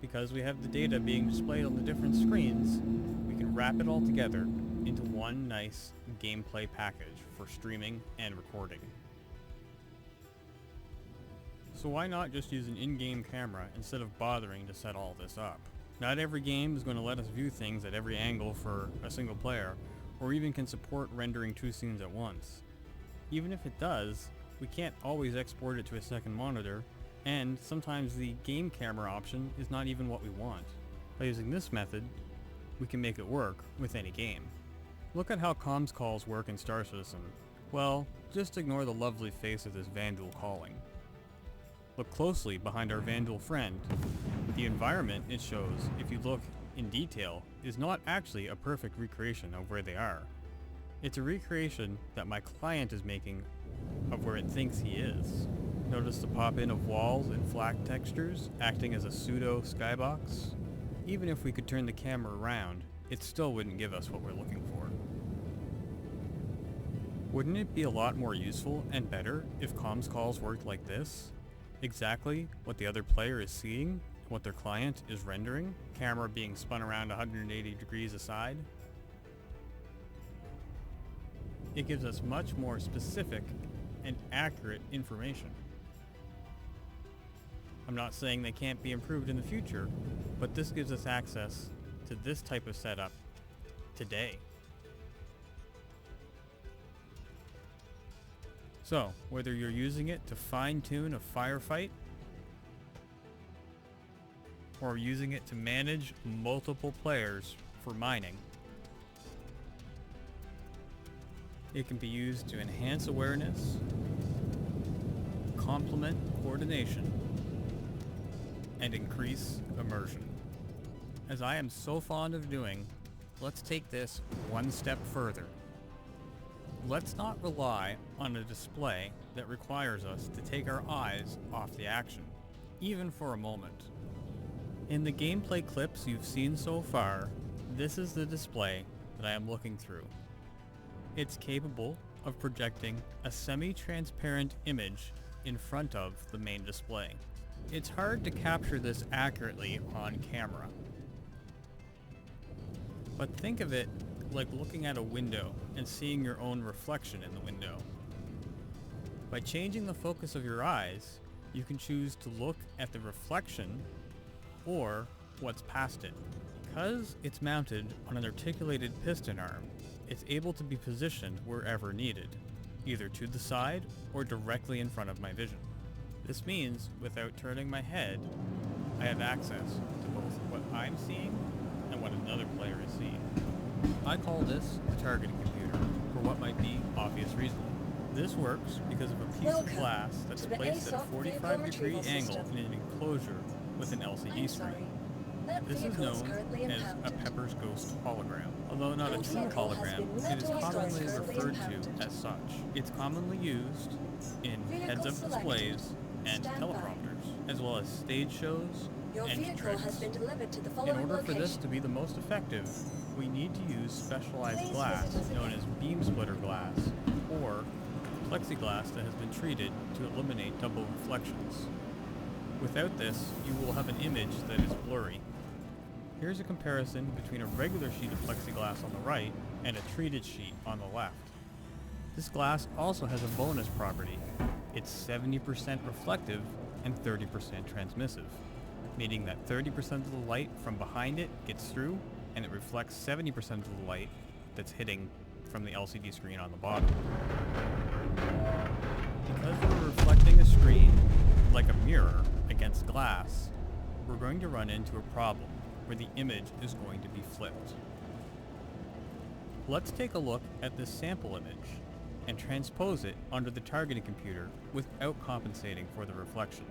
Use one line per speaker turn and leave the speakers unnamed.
Because we have the data being displayed on the different screens, we can wrap it all together into one nice gameplay package for streaming and recording. So why not just use an in-game camera instead of bothering to set all this up? Not every game is going to let us view things at every angle for a single player, or even can support rendering two scenes at once. Even if it does, we can't always export it to a second monitor, and sometimes the game camera option is not even what we want. By using this method, we can make it work with any game. Look at how comms calls work in Star Citizen. Well, just ignore the lovely face of this Vanduul calling. Look closely behind our Vanduul friend. The environment it shows, if you look in detail, is not actually a perfect recreation of where they are. It's a recreation that my client is making of where it thinks he is. Notice the pop-in of walls and flat textures acting as a pseudo skybox? Even if we could turn the camera around, it still wouldn't give us what we're looking for. Wouldn't it be a lot more useful and better if comms calls worked like this? Exactly what the other player is seeing, what their client is rendering, camera being spun around 180 degrees aside. It gives us much more specific and accurate information. I'm not saying they can't be improved in the future, but this gives us access to this type of setup today. So, whether you're using it to fine-tune a firefight, or using it to manage multiple players for mining, it can be used to enhance awareness, complement coordination, and increase immersion. As I am so fond of doing, let's take this one step further. Let's not rely on a display that requires us to take our eyes off the action, even for a moment. In the gameplay clips you've seen so far, this is the display that I am looking through. It's capable of projecting a semi-transparent image in front of the main display. It's hard to capture this accurately on camera, but think of it like looking at a window and seeing your own reflection in the window. By changing the focus of your eyes, you can choose to look at the reflection or what's past it. Because it's mounted on an articulated piston arm, it's able to be positioned wherever needed, either to the side or directly in front of my vision. This means, without turning my head, I have access to both what I'm seeing and what another player is seeing. I call this a targeting computer, for what might be obvious reasoning. This works because of a piece of glass that's placed at a 45-degree angle in an enclosure with an LCD screen. This is known as a Pepper's Ghost hologram. Although not a true hologram, it is commonly referred to as such. It's commonly used in heads-up displays and teleprompters, as well as stage shows and tricks. In order for this to be the most effective, we need to use specialized glass known as beam splitter glass, or plexiglass that has been treated to eliminate double reflections. Without this, you will have an image that is blurry. Here's a comparison between a regular sheet of plexiglass on the right and a treated sheet on the left. This glass also has a bonus property. It's 70% reflective and 30% transmissive, meaning that 30% of the light from behind it gets through and it reflects 70% of the light that's hitting from the LCD screen on the bottom. Because we're reflecting a screen like a mirror against glass, we're going to run into a problem where the image is going to be flipped. Let's take a look at this sample image and transpose it onto the targeting computer without compensating for the reflection.